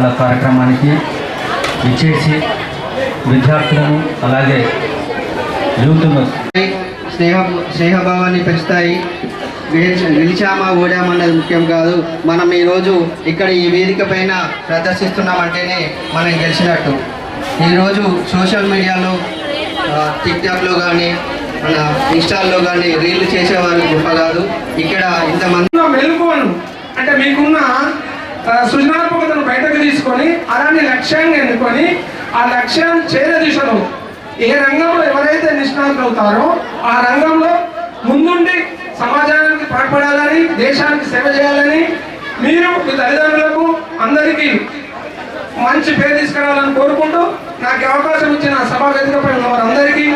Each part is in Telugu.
సంవత్సరాల కార్యక్రమానికి ఇచ్చేసి విద్యార్థులను అలాగే యూత్ను స్నేహభావాన్ని పెంచుతాయి. గెలిచామా ఓడామన్నది ముఖ్యం కాదు. మనం ఈరోజు ఇక్కడ ఈ వేదిక పైన ప్రదర్శిస్తున్నామంటేనే మనం గెలిచినట్టు. ఈరోజు సోషల్ మీడియాలో టిక్టాక్లో కానీ మన ఇన్స్టాల్లో కానీ రీల్ చేసేవారు గొప్ప కాదు. ఇక్కడ ఇంతమంది మెలుగువను అంటే మీకున్న సృజనాత్మకతను బయటకు తీసుకొని అలాంటి లక్ష్యంగా ఎన్నుకొని ఆ లక్ష్యాన్ని చేరే దిశలో ఏ రంగంలో ఎవరైతే నిష్ణాతులు అవుతారో ఆ రంగంలో ముందుండి సమాజానికి పాటుపడాలని, దేశానికి సేవ చేయాలని, మీరు మీ తల్లిదండ్రులకు అందరికీ మంచి పేరు తీసుకురావాలని కోరుకుంటూ నాకు అవకాశం ఇచ్చిన సభా వేదికపై ఉన్న వారందరికీ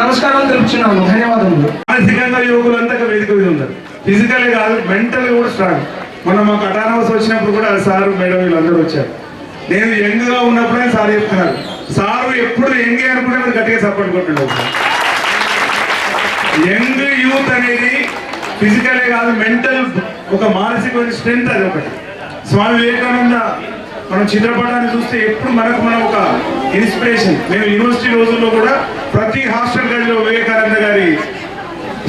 నమస్కారం తెలుపుతున్నాను. ధన్యవాదములు. మానసికంగా యువకులంతా వేదిక మీద ఉన్నారు. ఫిజికల్ కాదు, మెంటల్ కూడా స్ట్రాంగ్. మనం మాకు అటానమస్ వచ్చినప్పుడు కూడా సార్ మేడం వీళ్ళందరూ వచ్చారు. నేను యంగ్గా ఉన్నప్పుడే సార్ చెప్తున్నారు. సారు ఎప్పుడు యంగే అనుకుంటే మీరు గట్టిగా సపోర్ట్ కొట్టుండవు. యంగ్ యూత్ అనేది ఫిజికలే కాదు, మెంటల్ ఒక మానసికమైన స్ట్రెంత్. అది ఒకటి. స్వామి వివేకానంద మనం చిత్రపటాన్ని చూస్తే ఎప్పుడు మనం ఒక ఇన్స్పిరేషన్. మేము యూనివర్సిటీ రోజుల్లో కూడా ప్రతి హాస్టల్ గదిలో వివేకానంద గారి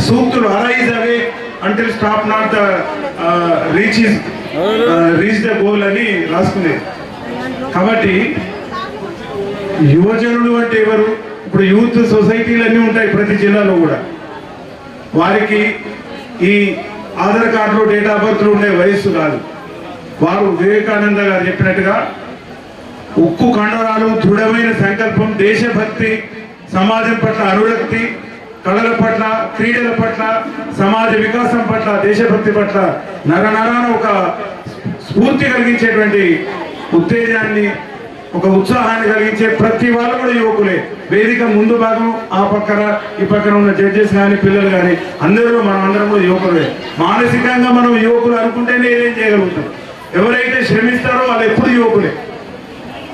సూక్తులు arise away until stop not the reach the goal అని రాసుకునేది. కాబట్టి యువజనులు అంటే ఎవరు? ఇప్పుడు యూత్ సొసైటీలు అన్నీ ఉంటాయి ప్రతి జిల్లాలో కూడా. వారికి ఈ ఆధార్ కార్డులో డేట్ ఆఫ్ బర్త్లో ఉండే వయస్సు కాదు. వారు వివేకానంద గారు చెప్పినట్టుగా ఉక్కు కండరాలు, దృఢమైన సంకల్పం, దేశభక్తి, సమాజం పట్ల అనురక్తి, కళల పట్ల, క్రీడల పట్ల, సమాజ వికాసం పట్ల, దేశభక్తి పట్ల నరనరాన ఒక స్ఫూర్తి కలిగించేటువంటి ఉత్తేజాన్ని, ఒక ఉత్సాహాన్ని కలిగించే ప్రతి వాళ్ళు కూడా యువకులే. వేదిక ముందు భాగం ఆ పక్కన ఈ పక్కన ఉన్న జడ్జెస్ కానీ పిల్లలు కానీ అందరూ మనం అందరం కూడా యువకులే. మానసికంగా మనం యువకులు అనుకుంటేనే ఏదేం చేయగలుగుతాం. ఎవరైతే శ్రమిస్తారో వాళ్ళు ఎప్పుడు యువకులే.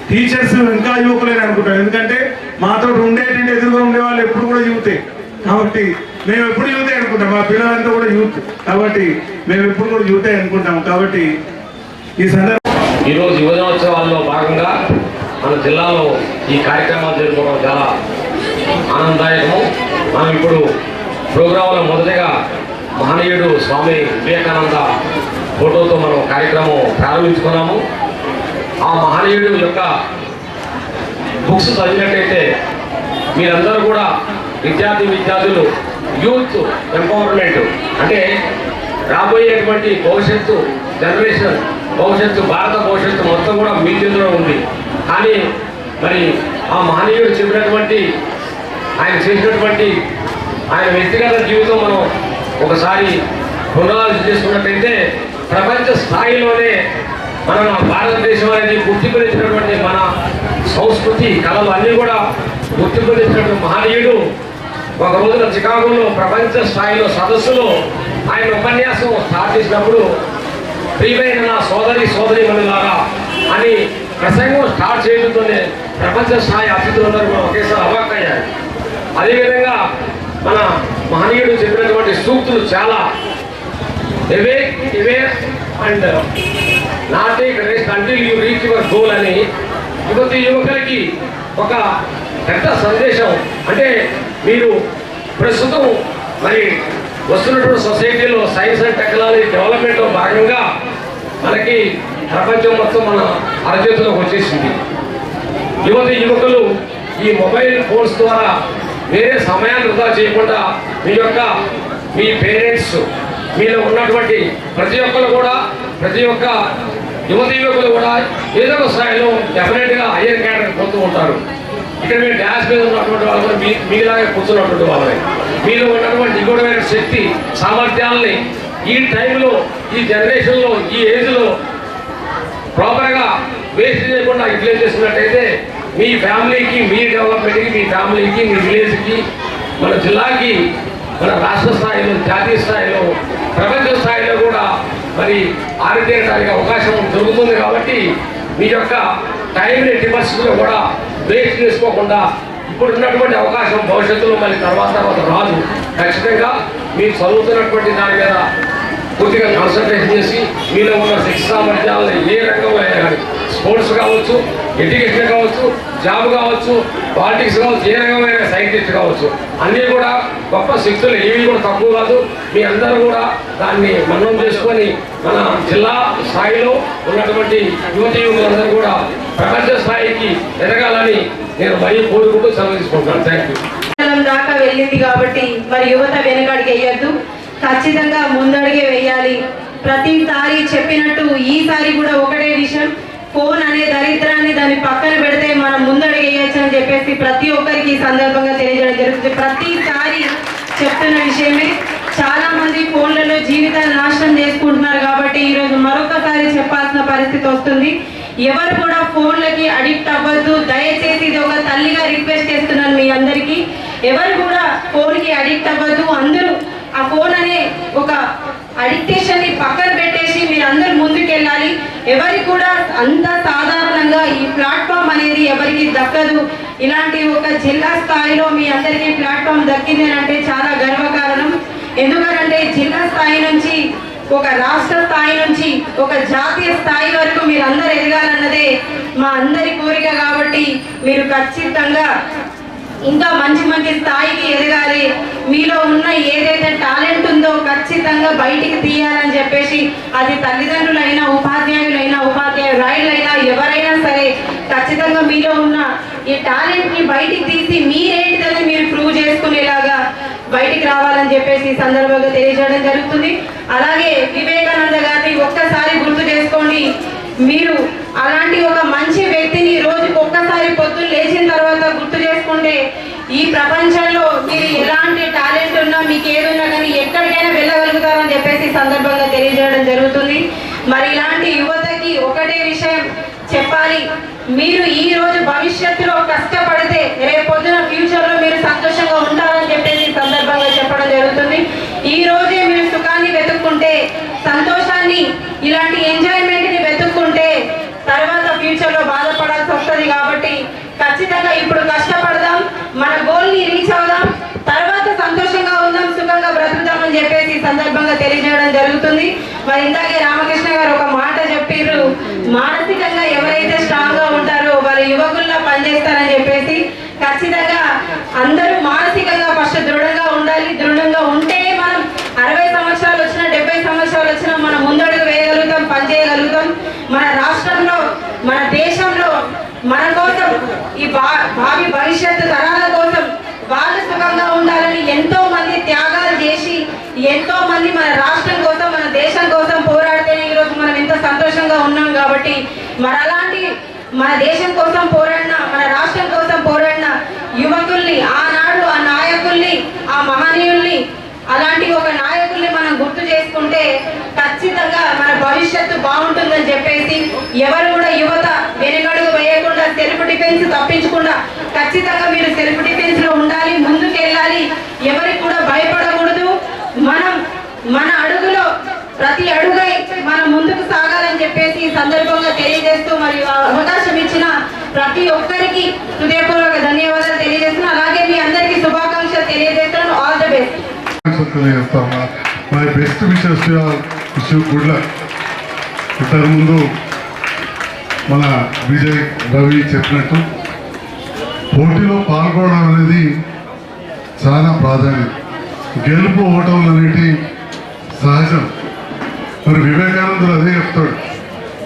టీచర్స్ ఇంకా యువకులే అనుకుంటారు. ఎందుకంటే మాతో ఉండేటువంటి ఎదురుగా ఉండే వాళ్ళు ఎప్పుడు కూడా యూతే. కాబట్టి మేము ఎప్పుడు యూతే అనుకుంటాం. మా పిల్లలంతా కూడా యూత్. కాబట్టి మేము ఎప్పుడు కూడా యూతే అనుకుంటాం. కాబట్టి ఈ సందర్భంగా ఈరోజు యువజనోత్సవాల్లో భాగంగా మన జిల్లాలో ఈ కార్యక్రమాలు జరుపుకోవడం చాలా ఆనందదాయకము. మనం ఇప్పుడు ప్రోగ్రాంలో మొదటగా మహనీయుడు స్వామి వివేకానంద ఫోటోతో మనం కార్యక్రమం ప్రారంభించుకున్నాము. ఆ మహనీయుడు యొక్క బుక్స్ చదివినట్టయితే మీరందరూ కూడా విద్యార్థులు యూత్ ఎంపవర్మెంట్ అంటే రాబోయేటువంటి భవిష్యత్తు జనరేషన్, భారత భవిష్యత్తు మొత్తం కూడా మీ చేతిలో ఉంది. కానీ మరి ఆ మహనీయుడు చెప్పినటువంటి, ఆయన చేసినటువంటి ఆయన వ్యక్తిగత జీవితం మనం ఒకసారి పునరాలోచన చేసుకున్నట్టయితే ప్రపంచ స్థాయిలోనే మన భారతదేశం అనేది గుర్తింపునిచ్చినటువంటి మన సంస్కృతి, కళలు అన్నీ కూడా గుర్తింపునిచ్చినటువంటి మహనీయుడు ఒక రోజున చికాగోలో ప్రపంచ స్థాయిలో సదస్సులో ఆయన ఉపన్యాసం స్టార్ట్ చేసినప్పుడు ప్రియమైన నా సోదరిమణులారా అని ప్రసంగం స్టార్ట్ చేయడంతోనే ప్రపంచ స్థాయి అతిథులందరూ కూడా ఒకేసారి అవాక్కయ్యారు. అదేవిధంగా మన మహనీయుడు చెప్పినటువంటి సూక్తులు చాలా aware and not take rest until you reach your goal అని యువకులకి ఒక పెద్ద సందేశం. అంటే మీరు ప్రస్తుతం మరి వస్తున్నటువంటి సొసైటీలో సైన్స్ అండ్ టెక్నాలజీ డెవలప్మెంట్లో భాగంగా మనకి ప్రపంచం మొత్తం మన అరచేతిలోకి వచ్చేసింది. యువకులు ఈ మొబైల్ ఫోన్స్ ద్వారా వేరే సమయాన్ని వృధా చేయకుండా మీ పేరెంట్స్, మీలో ఉన్నటువంటి ప్రతి ఒక్కరు కూడా, ప్రతి ఒక్క యువకులు కూడా ఏదో ఒక స్థాయిలో డెఫినెట్గా హయ్యర్ క్యాడర్ పొందుతూ ఉంటారు. ఇక్కడ మీరు డ్యాష్ మీద ఉన్నటువంటి వాళ్ళు కూడా మీలాగే కూర్చున్నటువంటి వాళ్ళని, మీలో ఉన్నటువంటి ఇంకోటమైన శక్తి సామర్థ్యాలని ఈ టైంలో, ఈ జనరేషన్లో, ఈ ఏజ్లో ప్రాపర్గా వేస్ట్ చేయకుండా యూటిలైజ్ చేసుకున్నట్టయితే మీ ఫ్యామిలీకి, మీ డెవలప్మెంట్కి, మీ ఫ్యామిలీకి, మీ విలేజ్కి, మన జిల్లాకి, మన రాష్ట్ర స్థాయిలో, జాతీయ స్థాయిలో, ప్రపంచ స్థాయిలో కూడా మరి ఆరితేరడానికి అవకాశం దొరుకుతుంది. కాబట్టి మీ యొక్క టైంని డిపాజిట్లో కూడా వేస్ట్ చేసుకోకుండా ఇప్పుడు ఉన్నటువంటి అవకాశం భవిష్యత్తులో మళ్ళీ తర్వాత రాదు. ఖచ్చితంగా మీరు చదువుతున్నటువంటి దాని మీద పూర్తిగా కాన్సన్ట్రేషన్ చేసి మీలో ఉన్న శిక్ష సామర్థ్యాలను ఏ రంగంలో అయినా కానీ స్పోర్ట్స్ కావచ్చు, ఎడ్యుకేషన్ కావచ్చు, జాబ్ కావచ్చు, పాలిటిక్స్ కావచ్చు, ఏ రకమైన సైంటిస్ట్ కావచ్చు, అన్నీ కూడా గొప్ప శక్తులు, ఏవి కూడా తక్కువ కాదు. మీ అందరూ కూడా దాన్ని మన్నం చేసుకొని మన జిల్లా స్థాయిలో ఉన్నటువంటి యువతి యువకులందరూ కూడా ప్రపంచ స్థాయికి ఎదగాలని నేను మరీ కోరుకుంటూ సెలవు తీసుకుంటున్నాను. Thank you. దాకా వెళ్ళింది కాబట్టి మరి యువత వెనుకడికి వేయద్దు, ఖచ్చితంగా ముందడిగే వేయాలి. ప్రతిసారి చెప్పినట్టు ఈసారి కూడా ఒకటే విషయం, ఫోన్ అనే దరిద్రాన్ని దాన్ని పక్కన పెడితే మనం ముందడిగే వేయచ్చు అని చెప్పేసి ప్రతి ఒక్కరికి సందర్భంగా తెలియజేయడం జరుగుతుంది. ప్రతిసారి చెప్తున్న విషయమే. చాలా మంది ఫోన్లలో జీవితాన్ని నాశనం చేసుకుంటున్నారు కాబట్టి ఈరోజు మరొకసారి చెప్పాల్సిన పరిస్థితి వస్తుంది. ఎవరు కూడా ఫోన్లకి అడిక్ట్ అవ్వద్దు. దయచేసి ఇది ఒక తల్లిగా రిక్వెస్ట్ చేస్తున్నాను మీ అందరికీ. ఎవరు కూడా ఫోన్కి అడిక్ట్ అవ్వద్దు. అందరూ ఆ ఫోన్ అనే ఒక అడిక్టేషన్ ని పక్కన పెట్టేసి మీరు అందరూ ముందుకెళ్ళాలి. ఎవరికి కూడా అంత సాధారణంగా ఈ ప్లాట్ఫామ్ అనేది ఎవరికి దక్కదు. ఇలాంటి ఒక జిల్లా స్థాయిలో మీ అందరికీ ప్లాట్ఫామ్ దక్కింది అంటే చాలా గర్వకారణం. ఎందుకంటే జిల్లా స్థాయి నుంచి ఒక రాష్ట్ర స్థాయి నుంచి ఒక జాతీయ స్థాయి వరకు మీరు అందరు ఎదగాలన్నదే మా అందరి కోరిక. కాబట్టి మీరు ఖచ్చితంగా ఇంకా మంచి మంచి స్థాయికి ఎదగాలి. మీలో ఉన్న ఏదైతే టాలెంట్ ఉందో ఖచ్చితంగా బయటికి తీయాలని చెప్పేసి అది తల్లిదండ్రులైనా ఉపాధ్యాయులైనా ఉపాధ్యాయురాయులైనా ఎవరైనా సరే ఖచ్చితంగా మీలో ఉన్న ఈ టాలెంట్ని బయటికి తీసి మీరేంటిదని మీరు ప్రూవ్ చేసుకునేలాగా బయటికి రావాలని చెప్పేసి సందర్భంగా తెలియజేయడం జరుగుతుంది. అలాగే వివేకానంద గారిని ఒక్కసారి గుర్తు చేసుకోండి. మీరు అలాంటి ఒక మంచి వ్యక్తిని రోజుకి ఒక్కసారి పొద్దున్న లేచిన తర్వాత గుర్తు చేసుకుంటే ఈ ప్రపంచంలో మీరు ఎలాంటి టాలెంట్ ఉన్నా మీకు ఏదున్నా కానీ ఎక్కడికైనా వెళ్ళగలుగుతారని చెప్పేసి సందర్భంగా తెలియజేయడం జరుగుతుంది. మరి ఇలాంటి యువతకి ఒకటే విషయం చెప్పాలి, మీరు ఈ రోజు భవిష్యత్తులో కష్టపడితే రేపు పొద్దున ఫ్యూచర్లో మీరు సంతోషంగా ఉంటారని చెప్పేసి సందర్భంగా చెప్పడం జరుగుతుంది. ఈ రోజే మీరు సుఖాన్ని వెతుక్కుంటే, సంతోషాన్ని, ఇలాంటి ఎంజాయ్మెంట్ని వెతుక్కుంటే తర్వాత ఫ్యూచర్లో బాధపడాల్సి వస్తుంది. కాబట్టి ఖచ్చితంగా ఇప్పుడు కష్టపడదాం, మన గోల్ని రీచ్ అవుదాం, తర్వాత సంతోషంగా ఉందాం, సుఖంగా బ్రతుకుతామని చెప్పేసి సందర్భంగా తెలియజేయడం జరుగుతుంది. మరి ఇందాకే రామకృష్ణ గారు ఒక మాట చెప్పారు, మానసికంగా ఎవరైతే స్ట్రాంగ్ గా ఉంటారో వాళ్ళు యువకుల్లో పనిచేస్తారని చెప్పేసి. ఖచ్చితంగా అందరూ మానసికంగా ఫస్ట్ దృఢంగా ఉండాలి. దృఢంగా ఉంటే మనం 60 సంవత్సరాలు వచ్చినా 70 సంవత్సరాలు వచ్చినా మనం ముందడుగు వేయగలుగుతాం, పనిచేయగలుగుతాం. మన రాష్ట్రంలో, మన దేశంలో, మన కోసం, ఈ భావి భవిష్యత్తు తరాల కోసం వాళ్ళు సుఖంగా ఉండాలని ఎంతో మంది త్యాగాలు చేసి ఎంతో మంది మన రాష్ట్రం కోసం, మన దేశం కోసం పోరాడితేనే ఈరోజు మనం ఎంత సంతోషంగా ఉన్నాం. కాబట్టి మరి అలాంటి మన దేశం కోసం పోరాడిన, మన రాష్ట్రం కోసం పోరాడిన యువకుల్ని, ఆనాడు ఆ నాయకుల్ని, ఆ మహనీయుల్ని, అలాంటి ఒక నాయకుల్ని మనం గుర్తు చేసుకుంటే ఖచ్చితంగా మన భవిష్యత్తు బాగుంటుందని చెప్పేసి ఎవరు కూడా యువత వెనుకడుగు వేయకుండా సెల్ఫ్ డిఫెన్స్ తప్పించకుండా ఖచ్చితంగా మీరు సెల్ఫ్ డిఫెన్స్ లో ఉండాలి, ముందుకు వెళ్ళాలి, ఎవరికి కూడా భయపడకూడదు. మనం మన అడుగులో ప్రతి అడుగై మనం ముందుకు సాగాలని చెప్పేసి ఈ సందర్భంగా తెలియజేస్తూ మరియు అవకాశం ఇచ్చిన ప్రతి ఒక్కరికి హృదయపూర్వక ధన్యవాదాలు తెలియజేస్తున్నాను. అలాగే మీ అందరికీ శుభాకాంక్షలు తెలియజేస్తున్నాను. All the best. My best wishes to all. Wish you good luck. ఇంతకుముందు మన విజయ్ రవి చెప్పినట్టు పోటీలో పాల్గొనడం అనేది చాలా ప్రాధాన్యం. గెలుపు ఓటం అనేటి సహజం. మరి వివేకానందుడు అదే చెప్తాడు.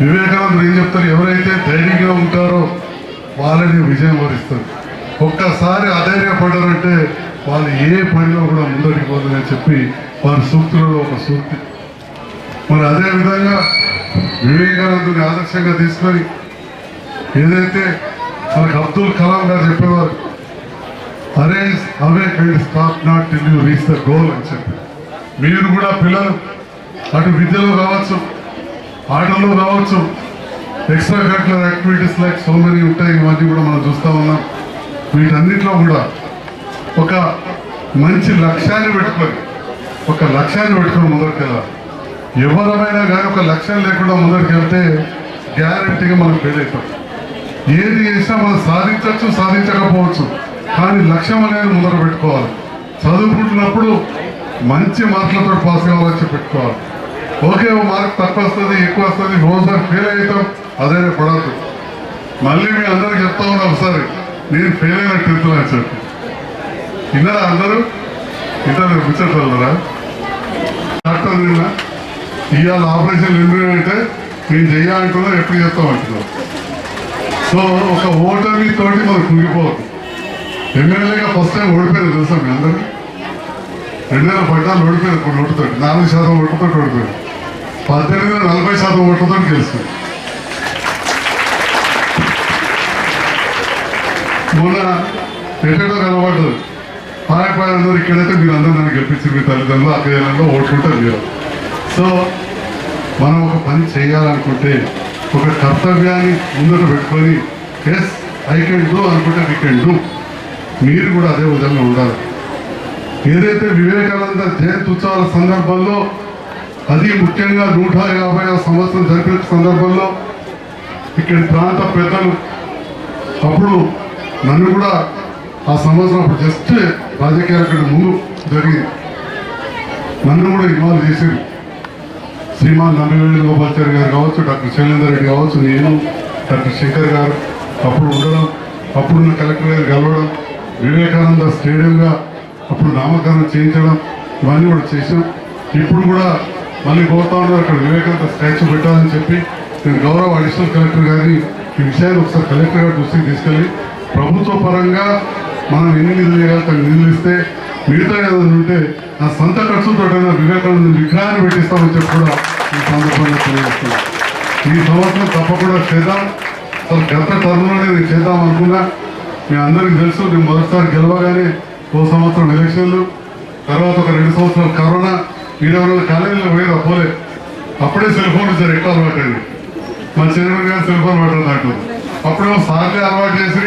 వివేకానందుడు ఏం చెప్తారు, ఎవరైతే ధైర్యంగా ఉంటారో వాళ్ళని విజయం వరిస్తారు. ఒక్కసారి అధైర్యపడ్డారంటే వాళ్ళు ఏ పనిలో కూడా ముందరికి పోతుందని చెప్పి వారి సూక్తులలో ఒక సూక్తి. మరి అదేవిధంగా వివేకానందుని ఆదర్శంగా తీసుకొని ఏదైతే మనకు అబ్దుల్ కలాం గారు చెప్పేవారు, arrange awake and stop not till you reach the goal అని చెప్పి, మీరు కూడా పిల్లలు అటు విద్యలో కావచ్చు, ఆటల్లో కావచ్చు, extra curricular activities like so many ఉంటాయి. ఇవన్నీ కూడా మనం చూస్తూ ఉన్నాం. వీటన్నిటిలో కూడా ఒక మంచి లక్ష్యాన్ని పెట్టుకొని ముందరికి వెళ్ళాలి. ఎవరమైనా కానీ ఒక లక్ష్యం లేకుండా ముందరికి వెళ్తే గ్యారంటీగా మనం ఫెయిల్ అవుతాం. ఏది చేసినా మనం సాధించవచ్చు, సాధించకపోవచ్చు, కానీ లక్ష్యం అనేది ముందర పెట్టుకోవాలి. చదువుకుంటున్నప్పుడు మంచి మార్కులతో పాస్ కావాలని పెట్టుకోవాలి. ఓకే, మార్క్ తక్కువ వస్తుంది, ఎక్కువ వస్తుంది, రోజుసారి ఫెయిల్ అవుతాం, అదే పడద్దు. మళ్ళీ మీ అందరికి చెప్తా ఉన్నా ఒకసారి, నేను ఫెయిల్ అయిన 10th అని చెప్పి విన్నారా అందరూ? ఇంటర్ కూర్చోగలరా? డాక్టర్ నిన్న ఇవాళ ఆపరేషన్ ఎందుకు అంటే నేను చెయ్యాలంటున్నా, ఎప్పుడు చెప్తామంటున్నావు. సో ఒక ఓటమి తోటి మనకు కుంగిపోవద్దు. ఎమ్మెల్యేగా ఫస్ట్ టైం ఓడిపోయింది తెలుసా మీ అందరికీ? 2014 ఓడిపోయింది. కొన్ని ఓటుతో 4% ఓటుతో ఓడిపోయింది. 18 40% ఓటుతో గెలుస్తుంది. మొన్న ఎక్కడో కనబడ్డదు. పాయపాయందరూ ఇక్కడైతే మీరు అందరూ నన్ను గెలిపించి మీ తల్లిదండ్రులు అక్కడంలో ఓటుకుంటారు మీరు. సో మనం ఒక పని చేయాలనుకుంటే ఒక కర్తవ్యాన్ని ముందట పెట్టుకొని ఎస్ ఐ కెన్ డూ అనుకుంటే వీ కెన్ డూ. మీరు కూడా అదే విధంగా ఉండాలి. ఏదైతే వివేకానంద జయంతి ఉత్సవాల సందర్భంలో, అది ముఖ్యంగా 150వ సంవత్సరం జరిపిన సందర్భంలో ఇక్కడి ప్రాంత పెద్దలు అప్పుడు నన్ను కూడా ఆ సంవత్సరం అప్పుడు జస్ట్ రాజకీయాల ముందు జరిగింది, నన్ను కూడా ఇన్వాల్వ్ చేశారు. శ్రీమాన్ నంబివేణు గోపాల్చారి గారు కావచ్చు, డాక్టర్ శైలేందర్ రెడ్డి కావచ్చు, నేను, డాక్టర్ శంకర్ గారు అప్పుడు ఉండడం, అప్పుడున్న కలెక్టర్ గారు కలవడం, వివేకానంద స్టేడియంగా అప్పుడు నామకరణం చేయించడం, ఇవన్నీ కూడా చేసాం. ఇప్పుడు కూడా మళ్ళీ పోతా ఉన్నారు అక్కడ వివేకానంద స్టాచ్యూ పెట్టాలని చెప్పి నేను గౌరవ అడిషనల్ కలెక్టర్ గారిని ఈ విషయాన్ని ఒకసారి కలెక్టర్ గారి దృష్టికి తీసుకెళ్ళి ప్రభుత్వ పరంగా మనం ఎన్ని నిధులు వేయాలి నిధులు ఇస్తే మిగతా ఏదైనా ఉంటే నా సొంత ఖర్చుతో వివేకానంద విగ్రహాన్ని పెట్టిస్తామని చెప్పి కూడా ఈ సందర్భంగా తెలియజేస్తున్నాం. ఈ సంవత్సరం తప్పకుండా చేద్దాం. అసలు గత టర్మ్లోనే నేను చేద్దాం అనుకున్నా. మీ అందరికీ తెలుసు, నేను మొదటిసారి గెలవగానే ఓ సంవత్సరం ఎలక్షన్లు, తర్వాత ఒక 2 సంవత్సరాలు కరోనా, 20 కాలేజీలో పోయేది పోలే. అప్పుడే సెల్ ఫోన్ ఇచ్చారు, ఎక్కువ అలవాటు అండి. మా చైర్మన్ గారు సెల్ ఫోన్ పట్టదు. అప్పుడేమో సార్లే అలవాటు చేసి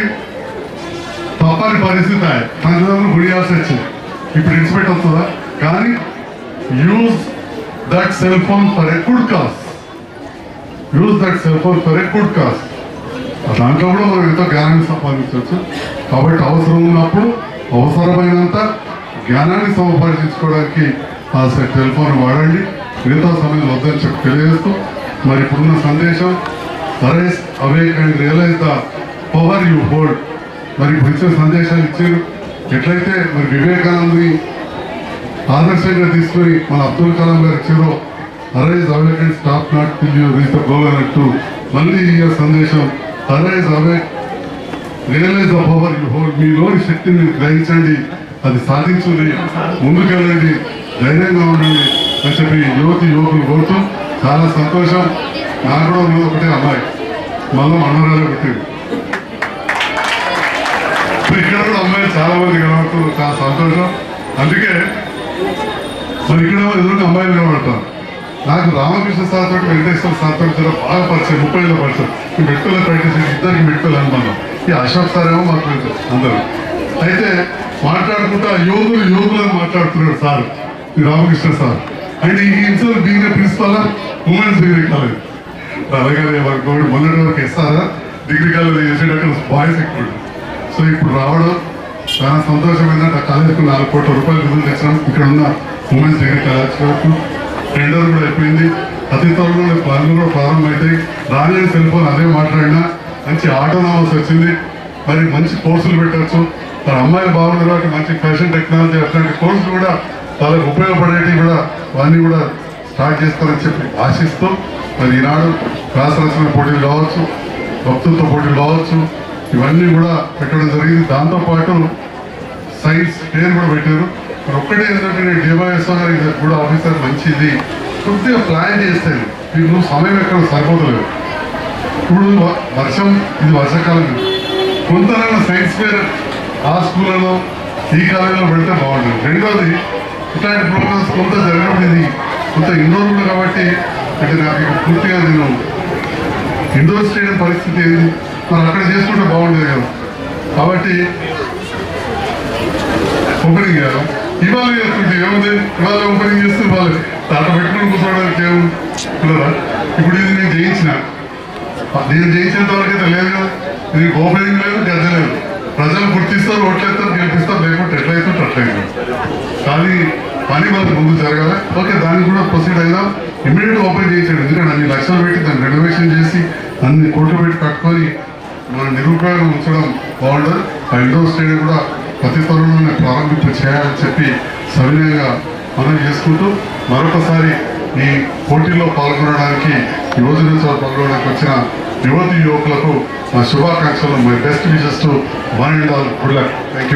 తప్పని పరిస్థితి తల్లిదండ్రులు గుడియాల్సి వచ్చింది. ఇప్పుడు ఇన్స్పెక్ట్ వస్తుందా? కానీ use that cell phone for a good cause. Use that cell phone for a good cause. దాంట్లో కూడా మనం ఎంతో జ్ఞానాన్ని సంపాదించవచ్చు. కాబట్టి అవసరం ఉన్నప్పుడు అవసరమైనంత జ్ఞానాన్ని సంపాదించుకోవడానికి ఆ సెల్ ఫోన్ వాడండి. మిగతా సమయం వద్దని చెప్పి తెలియజేస్తూ, మరి ఇప్పుడున్న సందేశం arise awake and realise the power you hold. మరి ఇప్పుడు ఇచ్చే సందేశాలు ఇచ్చారు. ఎట్లయితే మరి వివేకానందని ఆదర్శంగా తీసుకొని మన అబ్దుల్ కలాం గారు ఇచ్చారో, arise awake and stop not till you reach the goal అన్నట్టు మళ్ళీ ఈ సందేశం arise awake realise the power you hold. మీలోని శక్తిని గ్రహించండి, అది సాధించండి, ముందుకెళ్ళండి, ధైర్యంగా ఉండండి అని చెప్పి యువకులు కోరుతూ చాలా సంతోషం. నాకు కూడా ఉన్నది ఒకటే అమ్మాయి, మళ్ళీ మనవరాలే పుట్టింది. ఇక్కడ కూడా అమ్మాయిలు చాలా మంది కనబడుతుంది, చాలా సంతోషం. అందుకే మరి ఇక్కడ ఎదురుగా అమ్మాయిలు కనబడతారు. నాకు రామకృష్ణ సార్ తోటి వెంకటేశ్వర సార్ తోటి బాగా పరిచయం, 30 ఏళ్ళ పరిచయం. ఈ మెట్టులో ప్రాక్టీస్ చేసి ఇద్దరికి మెట్టులు అనుకున్నాం. ఈ అశోక్ సార్ ఏమో మాకు అందరూ అయితే మాట్లాడుకుంటా యోగులను మాట్లాడుతున్నాడు సార్, ఈ రామకృష్ణ సార్. అండ్ ఈ ఇన్సూర్ degree principal women's degree college అలాగే మొన్నటి వరకు ఇస్తారా డిగ్రీ కాలేజ్ చేసేటట్టు బాయ్స్ ఎక్కువ. సో ఇప్పుడు రావడం చాలా సంతోషం. ఏంటంటే ఆ కాలేజీకి 4 కోట్ల రూపాయలు నిధులు తెచ్చాం. ఇక్కడ ఉన్న ఉమెన్స్ డిగ్రీ కాలేజ్ వరకు టెండర్ కూడా అయిపోయింది. అతి త్వరలో పనులు కూడా ప్రారంభమవుతాయి. రాని సెల్ ఫోన్ అదే మాట్లాడినా మంచి ఆటోనామస్ వచ్చింది. మరి మంచి కోర్సులు పెట్టచ్చు. మరి అమ్మాయిలు బాగుంది కాబట్టి మంచి ఫ్యాషన్ టెక్నాలజీ అట్లాంటి కోర్సులు కూడా వాళ్ళకి ఉపయోగపడేవి కూడా అవన్నీ కూడా స్టార్ట్ చేస్తారని చెప్పి ఆశిస్తూ, మరి ఈనాడు వ్యాసరచన పోటీలు కావచ్చు, వక్తృత్వ పోటీలు కావచ్చు, ఇవన్నీ కూడా పెట్టడం జరిగింది. దాంతోపాటు సైన్స్ ఫేర్ కూడా పెట్టారు. మరి ఒక్కటే ఏంటంటే నేను డివైఎస్ఓ గారి కూడా ఆఫీసర్ మంచిది కొద్దిగా ప్లాన్ చేస్తే మీకు సమయం ఎక్కడ సరిపోతలేదు. ఇప్పుడు వర్షం, ఇది వర్షాకాలం, కొంతనైనా సైన్స్ ఫేర్ ఆ స్కూళ్ళలో ఈ కాలేజీలో పెడితే బాగుంటుంది. రెండోది ఇట్లాంటి ప్రోగ్రామ్స్ కొంత జరిగినప్పుడు ఇది కొంత ఇండోర్ కూడా కాబట్టి అంటే నాకు పూర్తిగా నేను ఇండోర్ స్టేడియం పరిస్థితి ఏంది, మరి అక్కడ చేసుకుంటే బాగుండేది కదా. కాబట్టి ఓపెనింగ్ చేయాలి. ఇవాళ చేస్తుంటే ఏముంది, ఇవాళ ఓపెనింగ్ చేస్తే ఇవ్వాలి తాట పెట్టుకుని కూర్చోవడానికి ఏముంది. ఇప్పుడు ఇది నేను జయించిన చేయించేంత వరకు అయితే లేదు కదా. ఇది ఓపెనింగ్ లేదు, గద్దె లేదు. ప్రజలు గుర్తిస్తారు, ఓట్లేస్తారు, గెలిపిస్తారు, లేకుంటే ఎట్లయితే అట్లయితే. కానీ పని మనకు ముందు జరగాలి. ఓకే, దానికి కూడా ప్రొసీడ్ అయిదాం. ఇమ్మీడియట్ ఓపెన్ చేయించాడు. ఎందుకంటే అన్ని లక్షలు పెట్టి దాన్ని రెనోవేషన్ చేసి అన్ని కోట్లు పెట్టి కట్టుకొని మన నిరుపయోగం ఉంచడం బాగుండదు. ఆ ఇండోర్ స్టేడియం కూడా ప్రతి త్వరలోనే ప్రారంభింపు చేయాలని చెప్పి సవినయంగా మనం చేసుకుంటూ మరొకసారి ఈ పోటీలో పాల్గొనడానికి యువజనోత్సవం పాల్గొనడానికి వచ్చిన యువతి యువకులకు మా శుభాకాంక్షలు. My best wishes to one and all. Good luck. Thank you.